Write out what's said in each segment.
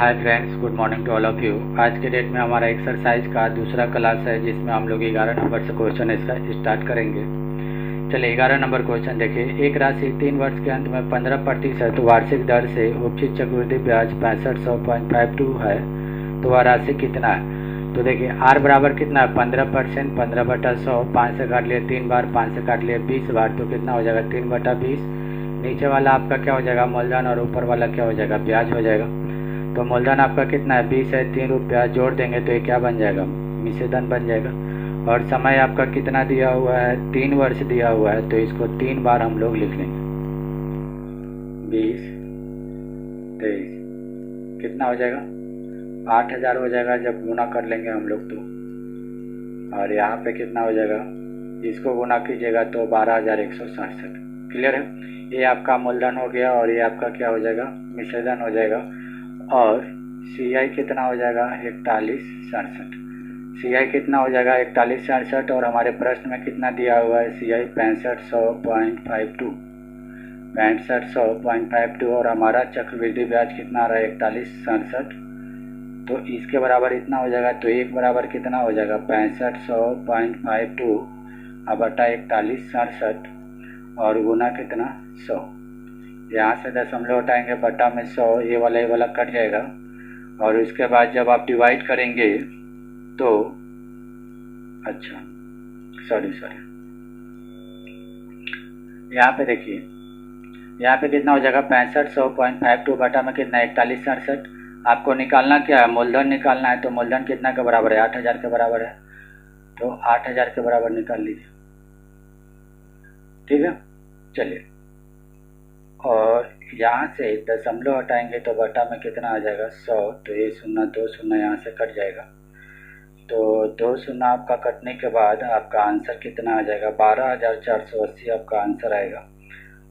Hi friends, good morning to all of you. आज के date में हमारा एक्सरसाइज का दूसरा क्लास है जिसमें हम लोग 11 नंबर से क्वेश्चन इसका स्टार्ट करेंगे। चलिए 11 नंबर क्वेश्चन देखिए। एक राशि 3 वर्ष के अंत में 15% वार्षिक दर से उपचित चक्रवृद्धि ब्याज 6500.52 है, तो वह राशि कितना है? तो देखिए आर बराबर कितना है 15%, 15/100, 5 से काट लिया 3 बार, 5 से काट लिया 20 बार, तो कितना हो जाएगा 3/20। नीचे वाला आपका क्या हो जाएगा मूलधन और ऊपर वाला क्या हो जाएगा ब्याज हो जाएगा। तो मूलधन आपका कितना है 20 है, 3 रुपया जोड़ देंगे तो ये क्या बन जाएगा मिश्रधन बन जाएगा। और समय आपका कितना दिया हुआ है 3 वर्ष दिया हुआ है, तो इसको 3 बार हम लोग लिख लेंगे 20 23 कितना हो जाएगा 8000 हो जाएगा जब गुना कर लेंगे हम लोग तो। और यहाँ पे कितना हो जाएगा, इसको गुना कीजिएगा तो 12167। क्लियर है। ये आपका मूलधन हो गया और ये आपका क्या हो जाएगा मिश्रधन हो जाएगा। और CI कितना हो जाएगा 4167। CI कितना हो जाएगा 4167 और हमारे प्रश्न में कितना दिया हुआ है CI 6500.52 6500.52 और हमारा चक्रवृद्धि ब्याज कितना आ रहा है 4167। तो इसके बराबर इतना हो जाएगा, तो एक बराबर कितना हो जाएगा 6500.52 बटा 4167 और गुना कितना 100। यहाँ से दशमलव हटाएंगे बटा में 100, ये वाला कट जाएगा। और उसके बाद जब आप डिवाइड करेंगे तो अच्छा सॉरी यहाँ पे देखिए, यहाँ पे कितना हो जाएगा 6500.52 बटा में कितना 4167। आपको निकालना क्या है मूलधन निकालना है, तो मूलधन कितना के बराबर है 8000 के बराबर है, तो 8000 के बराबर निकाल लीजिए। ठीक है। चलिए और यहाँ से दशमलव हटाएंगे तो बटा में कितना आ जाएगा 100, तो ये 0 2 0 यहाँ से कट जाएगा। तो 2 0 आपका कटने के बाद आपका आंसर कितना आ जाएगा 12480 आपका आंसर आएगा।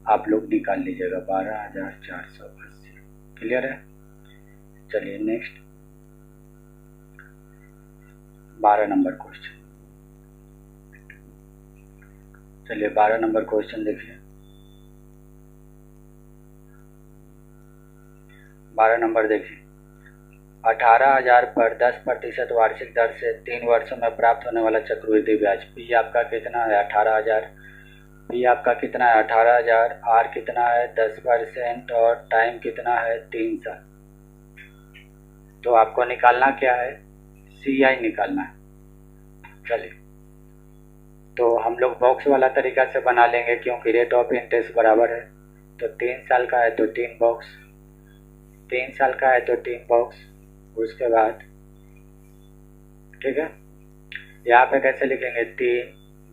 आप लोग निकाल लीजिएगा 12480। क्लियर है। चलिए नेक्स्ट 12 नंबर क्वेश्चन। चलिए 12 नंबर क्वेश्चन देखिए। 12 नंबर देखिए। 18000 पर 10% वार्षिक दर से 3 वर्षों में प्राप्त होने वाला चक्रवृद्धि ब्याज P आपका कितना है 18000। P आपका कितना है 18000, R कितना है 10% और टाइम कितना है 3 साल। तो आपको निकालना क्या है CI निकालना है। चलिए तो हम लोग बॉक्स वाला तरीका से बना लेंगे क्योंकि रेट ऑफ इंटरेस्ट बराबर है। तो 3 साल का है तो 3 बॉक्स, 3 साल का है तो 3 बॉक्स। उसके बाद ठीक है, यहाँ पे कैसे लिखेंगे 3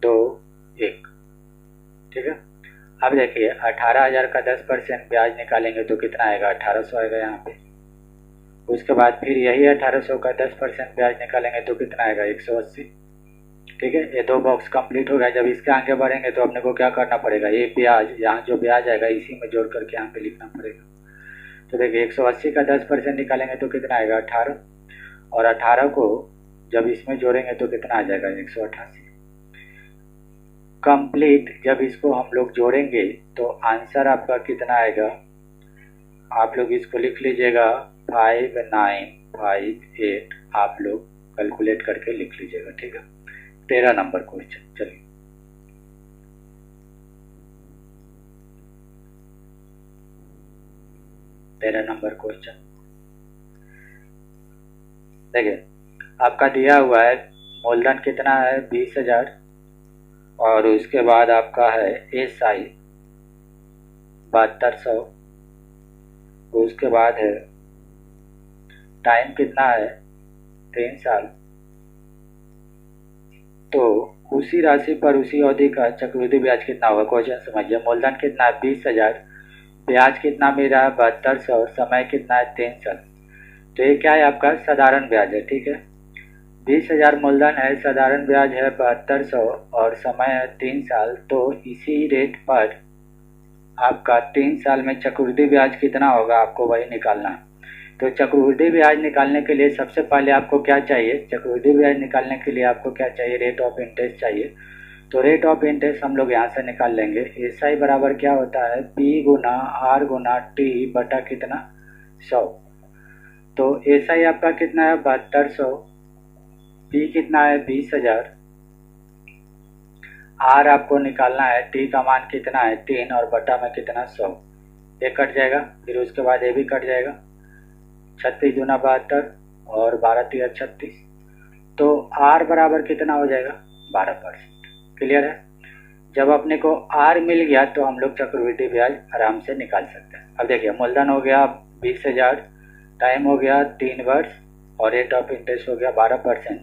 2 1। ठीक है। अब देखिए 18000 का 10% ब्याज निकालेंगे तो कितना आएगा 1800 आएगा यहाँ पे। उसके बाद फिर यही 1800 का 10% ब्याज निकालेंगे तो कितना आएगा 180। ठीक है। ये 2 बॉक्स कंप्लीट हो गया। जब इसके आगे बढ़ेंगे तो अपने को क्या करना पड़ेगा, ये ब्याज यहाँ जो ब्याज आएगा इसी में जोड़ करके यहाँ पे लिखना पड़ेगा। तो देखिए 180 का 10% निकालेंगे तो कितना आएगा 18 और 18 को जब इसमें जोड़ेंगे तो कितना आ जाएगा 188 कंप्लीट। जब इसको हम लोग जोड़ेंगे तो आंसर आपका कितना आएगा, आप लोग इसको लिख लीजिएगा 5958 आप लोग कैलकुलेट करके लिख लीजिएगा। ठीक है। 13 नंबर क्वेश्चन। चलिए 13 नंबर क्वेश्चन देखिए। आपका दिया हुआ है मूलधन कितना है 20000 और उसके बाद आपका है SI 7200। उसके बाद है टाइम कितना है 3 साल। तो उसी राशि पर उसी अवधि का चक्रवृद्धि ब्याज कितना होगा। क्वेश्चन समझिए। मूलधन कितना है 20000, ब्याज कितना मिल रहा है 7200 और समय कितना है 3 साल। तो ये क्या है आपका साधारण ब्याज है। ठीक है। 20000 मूलधन है, साधारण ब्याज है 7200 और समय है 3 साल। तो इसी रेट पर आपका 3 साल में चक्रवृद्धि ब्याज कितना होगा आपको वही निकालना है। तो चक्रवृद्धि ब्याज निकालने के लिए सबसे पहले आपको क्या चाहिए, चक्रवृद्धि ब्याज निकालने के लिए आपको क्या चाहिए रेट ऑफ इंटरेस्ट चाहिए। तो रेट ऑफ इंटरेस्ट हम लोग यहाँ से निकाल लेंगे। SI बराबर क्या होता है P गुना R गुना T बटा कितना 100। तो SI आपका कितना है 7200, P कितना है 20,000, R आपको निकालना है, T का मान कितना है 3 और बटा में कितना 100, ये कट जाएगा, फिर उसके बाद ये भी कट जाएगा, 36 दूना 72 और 12 तिया 36, तो R बराबर कितना हो जाएगा 12%। क्लियर है। जब अपने को R मिल गया तो हम लोग चक्रवृद्धि ब्याज आराम से निकाल सकते हैं। अब देखिए मूलधन हो गया 20,000, टाइम हो गया 3 वर्ष और रेट ऑफ इंटरेस्ट हो गया 12%।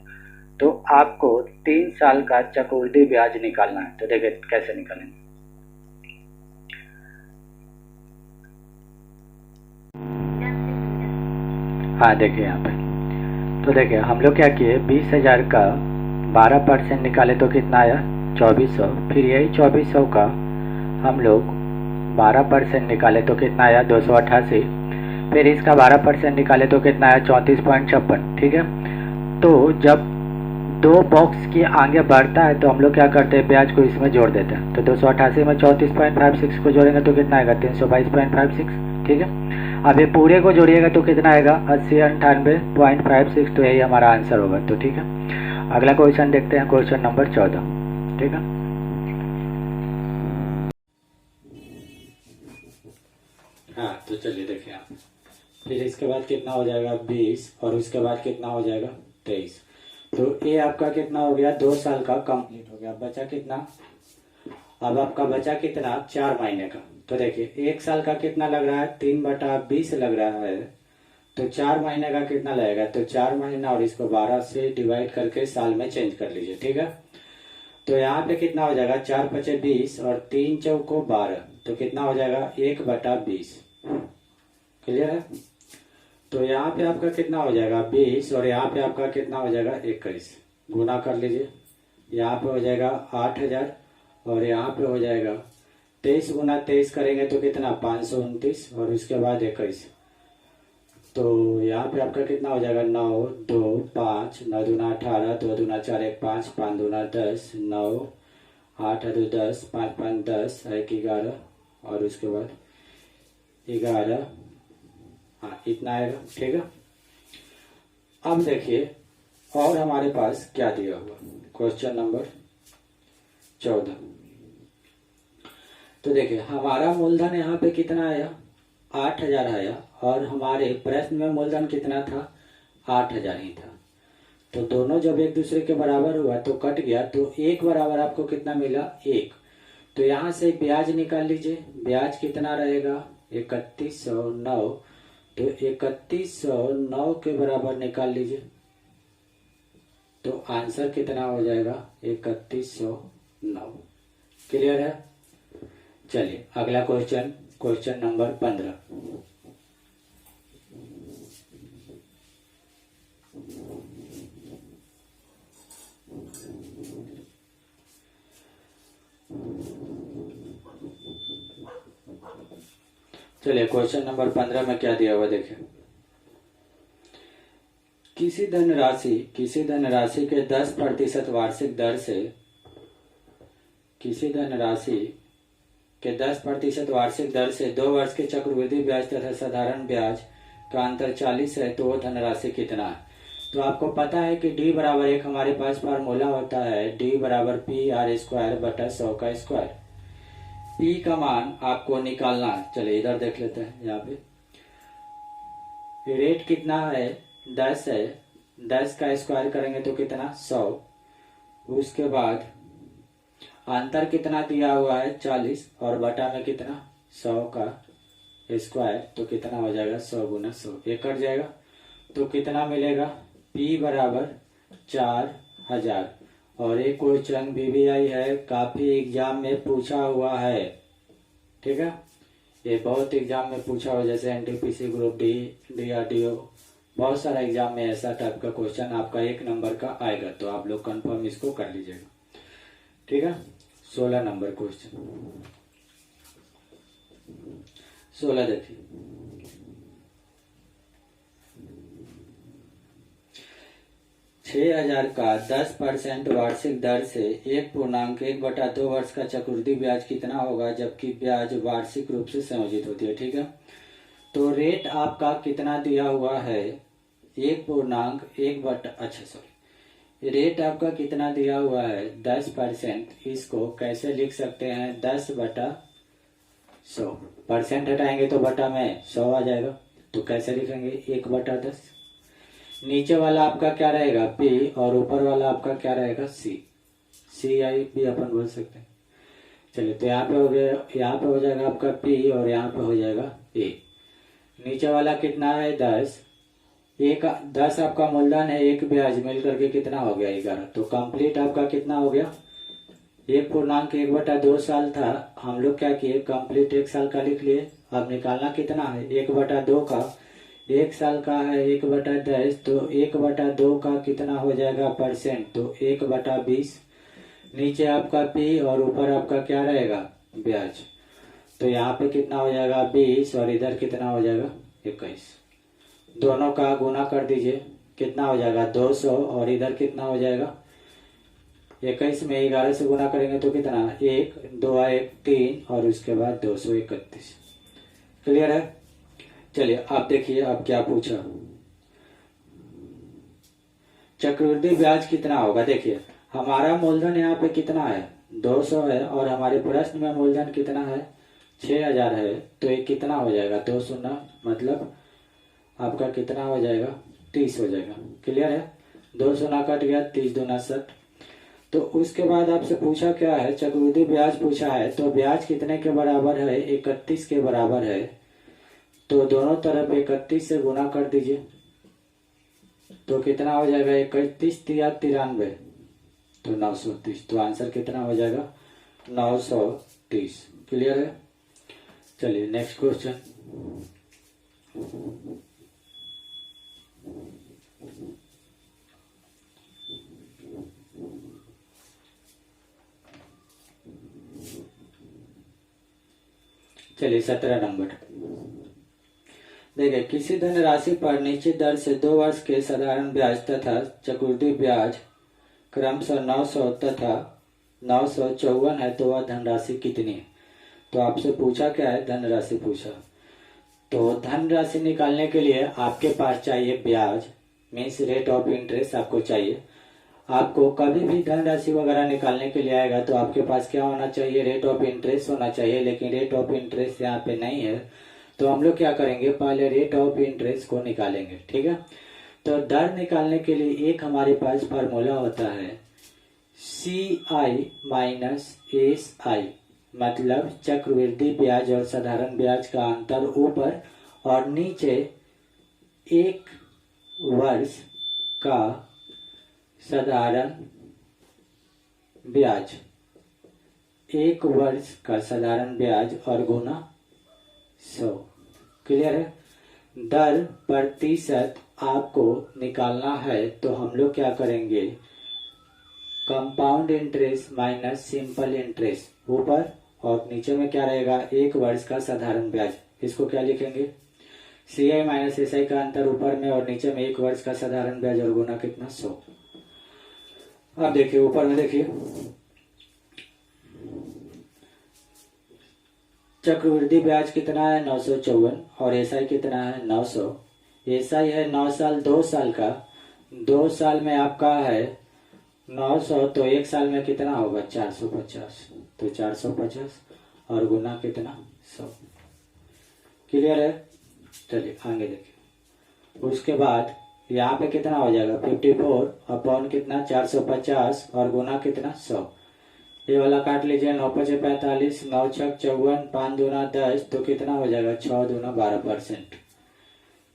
तो आपको 3 साल का चक्रवृद्धि ब्याज निकालना है। तो देखिए कैसे निकालेंगे। हाँ देखिए यहाँ पे, तो देखिए हम लोग क्या किए, 20,000 का 12% निकाले तो कितना आया 2400, फिर यही 2400 का हम लोग 12% निकाले तो कितना आया 288, फिर इसका 12% निकाले तो कितना आया 34.56। ठीक है। तो जब 2 बॉक्स के आगे बढ़ता है तो हम लोग क्या करते हैं, ब्याज को इसमें जोड़ देते हैं। तो 288 में 34.56 को जोड़ेंगे तो कितना आएगा 322.56। ठीक है। अब ये पूरे को जोड़िएगा तो कितना आएगा 8098.56। तो यही हमारा आंसर होगा। तो ठीक है, अगला क्वेश्चन देखते हैं, क्वेश्चन नंबर 14। ठीक है। हाँ तो चलिए देखिए आप, फिर इसके बाद कितना हो जाएगा 20 और उसके बाद कितना हो जाएगा 23। तो ये आपका कितना हो गया 2 साल का कंप्लीट हो गया। बचा कितना, अब आपका बचा कितना 4 महीने का। तो देखिए 1 साल का कितना लग रहा है 3/20 लग रहा है, तो 4 महीने का कितना लगेगा, तो 4 महीना और इसको 12 से डिवाइड करके साल में चेंज कर लीजिए। ठीक है। तो यहाँ पे कितना हो जाएगा 4 पचे 20 और 3 चौको 12, तो कितना हो जाएगा 1/20। क्लियर है। तो यहाँ पे आपका कितना हो जाएगा 20 और यहाँ पे आपका कितना हो जाएगा 21, गुना कर लीजिए। यहाँ पे हो जाएगा 8,000 और यहाँ पे हो जाएगा 23 गुना 23 करेंगे तो कितना 529 और उसके बाद 21। तो यहाँ पे आपका कितना हो जाएगा 9 2 5 9 दूना 18 2 दूना 4 1 5 5 दूना 10 9 8 2 10 5 5 10 1 11 और उसके बाद 11। हाँ इतना आएगा। ठीक है। अब देखिए और हमारे पास क्या दिया हुआ, क्वेश्चन नंबर 14। तो देखिए हमारा मूलधन यहाँ पे कितना आया 8,000 आया और हमारे प्रश्न में मूलधन कितना था 8,000 ही था। तो दोनों जब एक दूसरे के बराबर हुआ तो कट गया, तो 1 बराबर आपको कितना मिला 1। तो यहाँ से ब्याज निकाल लीजिए। ब्याज कितना रहेगा 3109, तो 3109 के बराबर निकाल लीजिए तो आंसर कितना हो जाएगा 3109। क्लियर है। चलिए अगला क्वेश्चन, क्वेश्चन नंबर 15। चलिए क्वेश्चन नंबर 15 में क्या दिया हुआ देखिए, किसी धनराशि के 10% वार्षिक दर से, किसी धनराशि के 10% वार्षिक दर से 2 वर्ष के चक्रवृद्धि ब्याज तथा साधारण ब्याज का अंतर 40 है, तो वो धनराशि कितना है। तो आपको पता है कि D बराबर 1 हमारे पास फार्मूला होता है, D बराबर PR² बटा 100 का स्क्वायर। P का मान आपको निकालना है। चलिए इधर देख लेते हैं। यहाँ पे रेट कितना है 10 है, 10 का स्क्वायर करेंगे तो कितना 100, उसके बाद अंतर कितना दिया हुआ है 40 और बटा में कितना 100 का स्क्वायर, तो कितना हो जाएगा 100 गुना 100, ये कट जाएगा तो कितना मिलेगा P बराबर 4000। और एक क्वेश्चन BBI है, काफी एग्जाम में पूछा हुआ है। ठीक है, ये बहुत एग्जाम में पूछा हुआ, जैसे NTPC ग्रुप D, DRDO, बहुत सारा एग्जाम में ऐसा टाइप का क्वेश्चन आपका 1 नंबर का आएगा, तो आप लोग कंफर्म इसको कर लीजिएगा। ठीक है। 16 नंबर क्वेश्चन, 16 देखिए, $6,000 का 10% वार्षिक दर से 1.1/2 वर्ष का चक्रवृद्धि ब्याज कितना होगा, जबकि ब्याज वार्षिक रूप से संयोजित होती है। ठीक है। तो रेट आपका कितना दिया हुआ है 1.1 अच्छा सॉरी, रेट आपका कितना दिया हुआ है 10%, इसको कैसे लिख सकते हैं 10/100। परसेंट हटाएंगे तो बटा में 100 आ जाएगा, तो कैसे लिखेंगे 1/10। नीचे वाला आपका क्या रहेगा पी और ऊपर वाला आपका क्या रहेगा सी, सी आई भी अपन बोल सकते हैं। चलिए तो यहाँ पे हो गया, यहाँ पे हो जाएगा आपका पी और यहाँ पे हो जाएगा ए। नीचे वाला कितना है 10, 10 आपका मूलधन है, एक ब्याज मिल करके कितना हो गया 11। तो कंप्लीट आपका कितना हो गया 1.1/2 साल था, हम लोग क्या किए कंप्लीट 1 साल का लिख लिए। अब निकालना कितना है 1/2 का, 1 साल का है 1/10, तो 1/2 का कितना हो जाएगा परसेंट, तो 1/20। नीचे आपका पी और ऊपर आपका क्या रहेगा ब्याज, तो यहाँ पे कितना हो जाएगा 20 और इधर कितना हो जाएगा 21। दोनों का गुना कर दीजिए, कितना हो जाएगा 200 और इधर कितना हो जाएगा 21 में 11 से गुना करेंगे तो कितना 1 2 1 3 और उसके बाद 231। क्लियर है। चलिए आप देखिए अब क्या पूछा, चक्रवृद्धि ब्याज कितना होगा। देखिए हमारा मूलधन यहाँ पे कितना है 200 है और हमारे प्रश्न में मूलधन कितना है 6000 है, तो ये कितना हो जाएगा 2 शून्य मतलब आपका कितना हो जाएगा 30 हो जाएगा। क्लियर है, 2 शून्य कट गया 30 दूना 60। तो उसके बाद आपसे पूछा क्या है चक्रवृद्धि ब्याज पूछा है, तो ब्याज कितने के बराबर है 31 के बराबर है, तो दोनों तरफ 31 से गुना कर दीजिए, तो कितना हो जाएगा 31 या 93, तो 930। तो आंसर कितना हो जाएगा 930। क्लियर है। चलिए नेक्स्ट क्वेश्चन, चलिए 17 नंबर। देखिए किसी धनराशि पर निश्चित दर से 2 वर्ष के साधारण ब्याज तथा चक्रवृद्धि ब्याज क्रमशः 900 तथा 954 है, तो वह धनराशि कितनी है। तो आपसे पूछा क्या है धनराशि पूछा, तो धनराशि निकालने के लिए आपके पास चाहिए ब्याज मीन्स रेट ऑफ इंटरेस्ट आपको चाहिए। आपको कभी भी धनराशि वगैरह निकालने के लिए आएगा तो आपके पास क्या होना चाहिए रेट ऑफ इंटरेस्ट होना चाहिए, लेकिन रेट ऑफ इंटरेस्ट यहाँ पे नहीं है, तो हम लोग क्या करेंगे पहले रेट ऑफ इंटरेस्ट को निकालेंगे। ठीक है, तो दर निकालने के लिए एक हमारे पास फार्मूला होता है CI माइनस SI, मतलब चक्रवृद्धि ब्याज और साधारण ब्याज का अंतर ऊपर और नीचे 1 वर्ष का साधारण ब्याज, 1 वर्ष का साधारण ब्याज और गुना 100। क्लियर है। दर प्रतिशत आपको निकालना है, तो हम लोग क्या करेंगे compound interest minus simple interest ऊपर और नीचे में क्या रहेगा 1 वर्ष का साधारण ब्याज, इसको क्या लिखेंगे CI माइनस SI का अंतर ऊपर में और नीचे में 1 वर्ष का साधारण ब्याज और गुना कितना 100। अब देखिए ऊपर में देखिए चक्रवृद्धि ब्याज कितना है 954 और SI कितना है 900। SI है 9 साल 2 साल का, 2 साल में आपका है 900, तो 1 साल में कितना होगा 450, तो 450 और गुना कितना 100। क्लियर है। चलिए आगे देखिए, उसके बाद यहाँ पे कितना हो जाएगा 54 अपॉन कितना 450 और गुना कितना 100। ये वाला काट लीजिए, 9 5 45, 9 6 54, 5 दूना 10, तो कितना हो जाएगा 6 दूना 12%।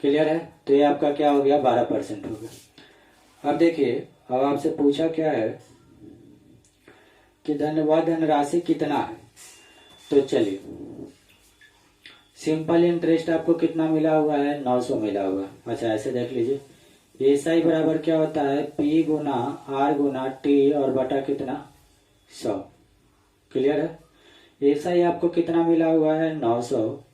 क्लियर है, तो ये आपका क्या हो गया 12% हो गया। अब देखिए अब आपसे पूछा क्या है कि धनराशि कितना है, तो चलिए सिंपल इंटरेस्ट आपको कितना मिला हुआ है 900 मिला हुआ है। अच्छा ऐसे देख लीजिए SI बराबर क्या होता है P गुना R गुना T और बटा कितना 100। क्लियर है। SI आपको कितना मिला हुआ है 900,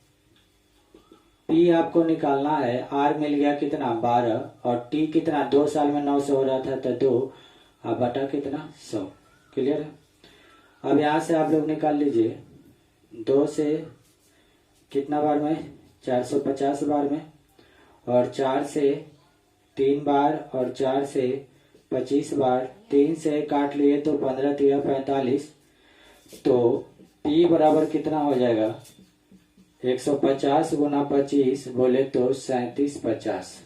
P आपको निकालना है, R मिल गया कितना 12 और T कितना 2 साल में 900 हो रहा था तो 2 और बटा कितना 100। क्लियर है। अब यहाँ से आप लोग निकाल लीजिए 2 से कितना बार में 450 बार में और 4 से 3 बार और 4 से 25 बार, 3 से काट लिए तो 15 तिया 45। तो P बराबर कितना हो जाएगा 150 गुना 25 बोले तो 3750।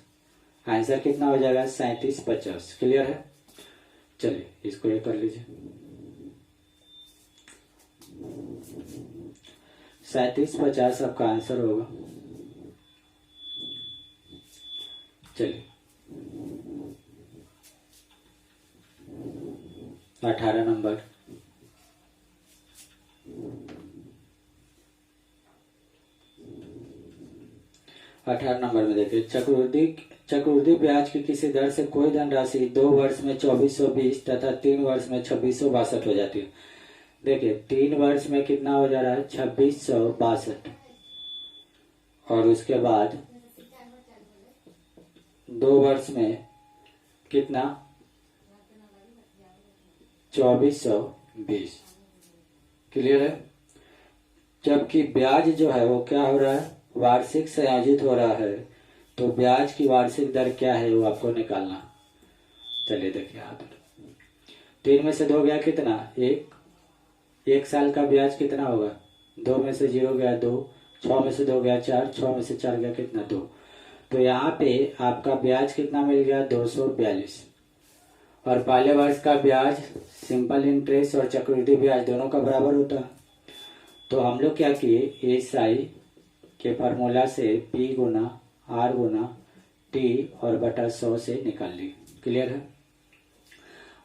आंसर कितना हो जाएगा 3750। क्लियर है। चलिए इसको ये कर लीजिए 3750 आपका आंसर होगा। चलिए 18 नंबर। में देखिए चक्रवृद्धि ब्याज की किसी दर से कोई धनराशि 2 वर्ष में 2420 तथा 3 वर्ष में 2662 हो जाती है। देखिए 3 वर्ष में कितना हो जा रहा है 2662 और उसके बाद 2 वर्ष में कितना 2420। क्लियर है। जबकि ब्याज जो है वो क्या हो रहा है वार्षिक संयोजित हो रहा है, तो ब्याज की वार्षिक दर क्या है वो आपको निकालना। चलिए देखिए यहाँ पर 3 में से 2 गया कितना 1 साल का ब्याज कितना होगा 2 में से 0 गया 2, 6 में से 2 गया 4, 6 में से 4 गया कितना 2। तो यहाँ पे आपका ब्याज कितना मिल गया 242। और पहले वर्ष का ब्याज सिंपल इंटरेस्ट और चक्रवृद्धि ब्याज दोनों का बराबर होता है। तो हम लोग क्या किए एसआई के फार्मूला से P गुना R गुना T और बटा 100 से निकाल ली। क्लियर है।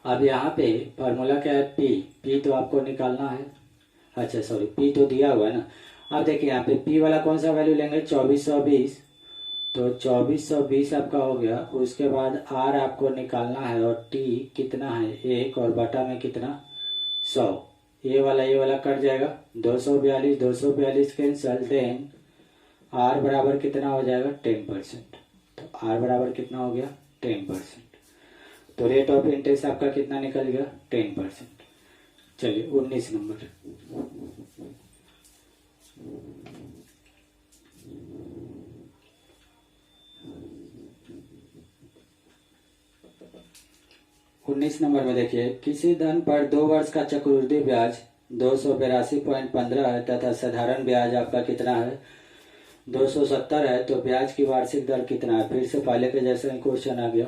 अब यहाँ पे फार्मूला क्या है P तो आपको निकालना है। अच्छा सॉरी P तो दिया हुआ है ना। अब देखिए यहाँ पे P वाला कौन सा वैल्यू लेंगे 2420, तो 2420 आपका हो गया। उसके बाद R आपको निकालना है और T कितना है 1 और बटा में कितना 100। ये वाला कट जाएगा 242 कैंसल। देन R बराबर कितना हो जाएगा 10%। तो R बराबर कितना हो गया 10%। तो रेट ऑफ इंटरेस्ट आपका कितना निकल गया 10%। चलिए 19 नंबर। में देखिए किसी धन पर 2 वर्ष का चक्रवृद्धि ब्याज 282.15 है तथा साधारण ब्याज आपका कितना है 270 है, तो ब्याज की वार्षिक दर कितना है। फिर से पहले के जैसा ही क्वेश्चन आ गया।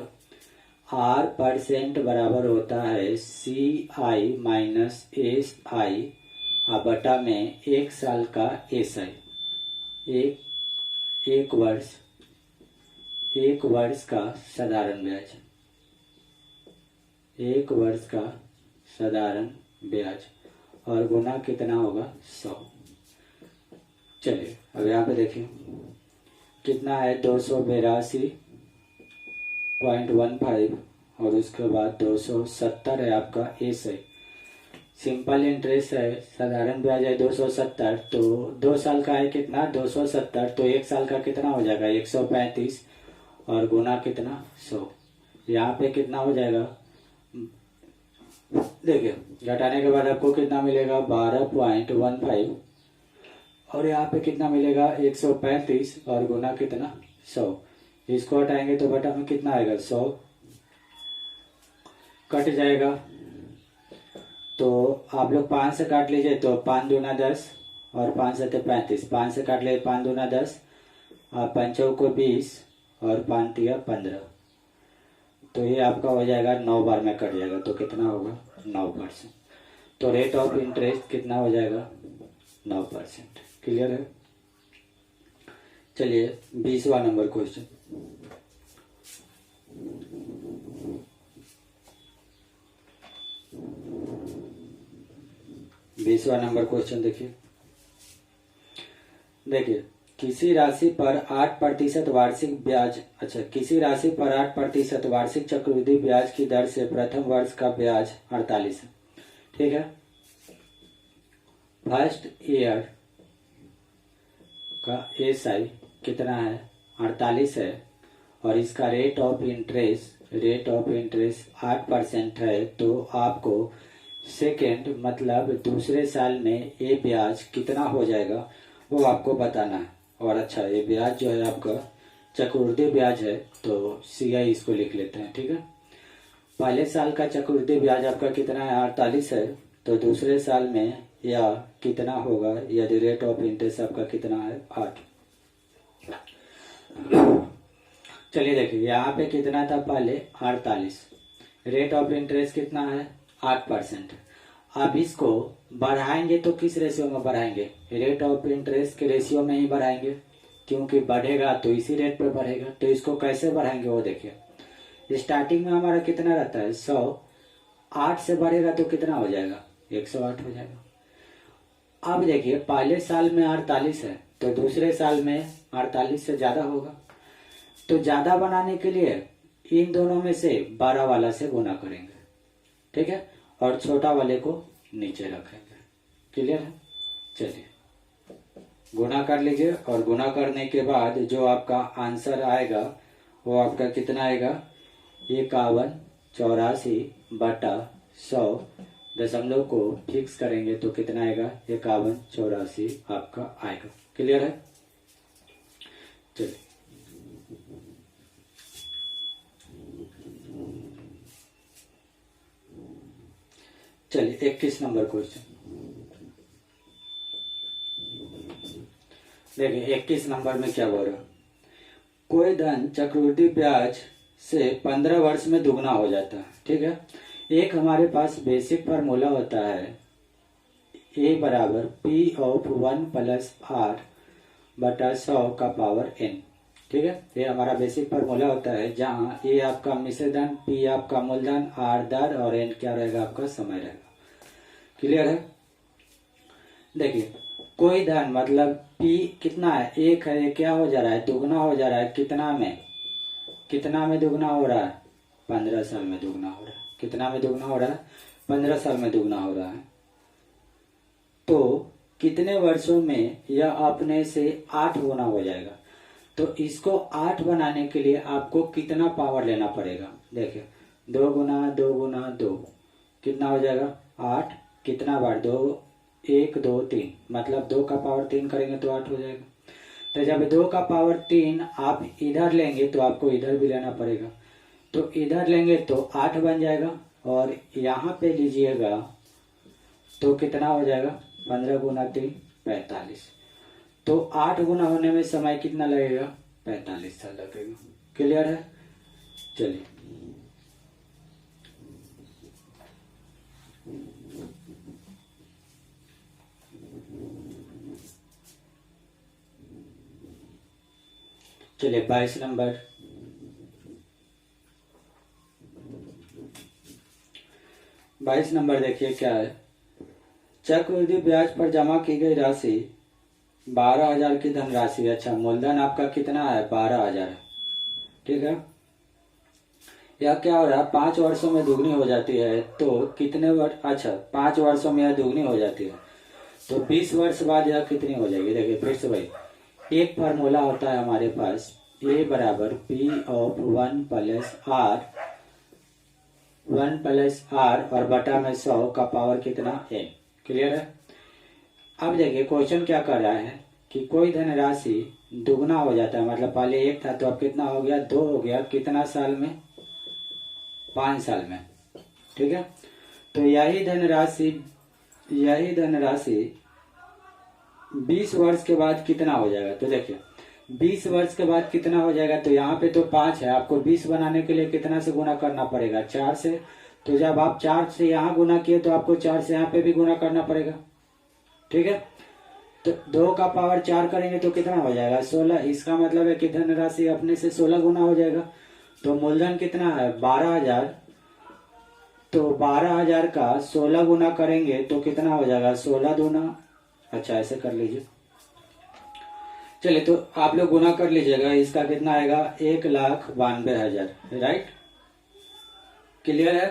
R% बराबर होता है CI माइनस SI बटा में 1 साल का SI। एक वर्ष का साधारण ब्याज, 1 वर्ष का साधारण ब्याज और गुना कितना होगा 100। चलिए अब यहाँ पे देखिए कितना है 282.15 और उसके बाद 270 है आपका SI। सिंपल इंटरेस्ट है, साधारण ब्याज है 270, तो 2 साल का है कितना 270, तो 1 साल का कितना हो जाएगा 135 और गुना कितना 100। यहाँ पे कितना हो जाएगा देखिए घटाने के बाद आपको कितना मिलेगा 12.15 और यहाँ पे कितना मिलेगा 135 और गुना कितना 100। इसको हटाएंगे तो बटा में कितना आएगा 100 कट जाएगा। तो आप लोग 5 से काट लीजिए तो 5 दूना 10 और 5 से 35, 5 से काट लीजिए 5 दूना 10, 5 को 20 और 5 तिया 15। तो ये आपका हो जाएगा 9 बार में कट जाएगा तो कितना होगा 9%। तो रेट ऑफ इंटरेस्ट कितना हो जाएगा 9%। क्लियर है। चलिए 20वां नंबर क्वेश्चन। देखिए किसी राशि पर 8% वार्षिक ब्याज, किसी राशि पर 8% वार्षिक चक्रवृद्धि ब्याज की दर से प्रथम वर्ष का ब्याज 48 है। ठीक है। फर्स्ट ईयर का SI कितना है 48 है और इसका रेट ऑफ इंटरेस्ट 8% है। तो आपको सेकेंड मतलब दूसरे साल में ये ब्याज कितना हो जाएगा वो आपको बताना है। और अच्छा ये ब्याज जो है आपका चक्रवृद्धि ब्याज है तो CI इसको लिख लेते हैं। ठीक है, पहले साल का चक्रवृद्धि ब्याज आपका कितना है 48 है, तो दूसरे साल में या कितना होगा यदि रेट ऑफ इंटरेस्ट आपका कितना है 8। चलिए देखिए यहाँ पे कितना था पहले 48, रेट ऑफ इंटरेस्ट कितना है 8%। अब इसको बढ़ाएंगे तो किस रेशियो में बढ़ाएंगे, रेट ऑफ इंटरेस्ट के रेशियो में ही बढ़ाएंगे, क्योंकि बढ़ेगा तो इसी रेट पे बढ़ेगा। तो इसको कैसे बढ़ाएंगे वो देखिए, स्टार्टिंग में हमारा कितना रहता है 100, 8 से बढ़ेगा तो कितना हो जाएगा 108 हो जाएगा। अब देखिए पहले साल में 48 है तो दूसरे साल में 48 से ज्यादा होगा, तो ज्यादा बनाने के लिए इन दोनों में से 12 वाला से गुना करेंगे। ठीक है, और छोटा वाले को नीचे रखेंगे। क्लियर है, चलिए गुना कर लीजिए, और गुना करने के बाद जो आपका आंसर आएगा वो आपका कितना आएगा 5184/100, दशमलव को फिक्स करेंगे तो कितना आएगा 5184 आपका आएगा। क्लियर है, चलिए चलिए 21 नंबर क्वेश्चन देखिए। 21 नंबर में क्या बोल रहा, कोई धन चक्रवृद्धि ब्याज से 15 वर्ष में दुगना हो जाता है। ठीक है, एक हमारे पास बेसिक फार्मूला होता है A बराबर P/1+R/100 ठीक है, ये हमारा बेसिक फार्मूला होता है, जहाँ A आपका मिश्र धन, P आपका मूलधन, R दर और N क्या रहेगा आपका समय रहेगा। क्लियर है, देखिए कोई धन मतलब P कितना है 1 है, ये क्या हो जा रहा है दुगना हो जा रहा है, कितना में दुगना हो रहा है 15 साल में दुगना हो रहा है। कितना में दुगना हो रहा है 15 साल में दुगना हो रहा है। तो कितने वर्षों में यह अपने से 8 गुना हो जाएगा। तो इसको 8 बनाने के लिए आपको कितना पावर लेना पड़ेगा, देखिए 2 गुना 2 गुना 2 कितना हो जाएगा 8, कितना बार 2 1 2 3, मतलब 2 का पावर 3 करेंगे तो 8 हो जाएगा। तो जब 2 का पावर 3 आप इधर लेंगे तो आपको इधर भी लेना पड़ेगा, तो इधर लेंगे तो 8 बन जाएगा, और यहाँ पे लीजिएगा तो कितना हो जाएगा 15 गुना 3 45। तो 8 गुना होने में समय कितना लगेगा 45 साल लगेगा। क्लियर है, चलिए चलिए 22 नंबर। 22 नंबर देखिए क्या है, चक्रवृद्धि ब्याज पर जमा की गई राशि 12,000 की धनराशि। अच्छा, मूलधन आपका कितना है 12,000 है। ठीक है, यह क्या हो रहा है 5 वर्षों में दुगनी हो जाती है, तो कितने वर्ष, अच्छा 5 वर्षों में यह दुगनी हो जाती है, तो 20 वर्ष बाद यह कितनी हो जाएगी। देखिए फिर से भाई एक फार्मूला होता है हमारे पास A बराबर P/1+R और बटा में 100 का पावर कितना N। क्लियर है, अब देखिए क्वेश्चन क्या कर रहा है कि कोई धनराशि दुगना हो जाता है, मतलब पहले 1 था तो अब कितना हो गया 2 हो गया, कितना साल में 5 साल में। ठीक है, तो यही धनराशि 20 वर्ष के बाद कितना हो जाएगा। तो देखिए 20 वर्ष के बाद कितना हो जाएगा, तो यहाँ पे तो 5 है, आपको 20 बनाने के लिए कितना से गुना करना पड़ेगा 4 से। तो जब आप 4 से यहाँ गुना किए तो आपको 4 से यहाँ पे भी गुना करना पड़ेगा। ठीक है, तो 2 का पावर 4 करेंगे तो कितना हो जाएगा 16। इसका मतलब है कि धनराशि अपने से 16 गुना हो जाएगा। तो मूलधन कितना है 12,000, तो 12,000 का 16 गुना करेंगे तो कितना हो जाएगा 16 दूना। अच्छा ऐसे कर लीजिए, चलिए तो आप लोग गुना कर लीजिएगा, इसका कितना आएगा 1,92,000। राइट, क्लियर है।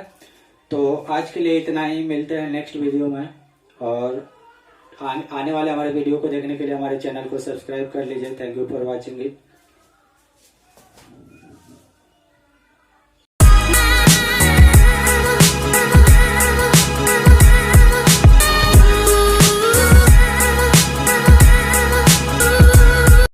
तो आज के लिए इतना ही, मिलते हैं नेक्स्ट वीडियो में, और आने वाले हमारे वीडियो को देखने के लिए हमारे चैनल को सब्सक्राइब कर लीजिए। Thank you for watching it.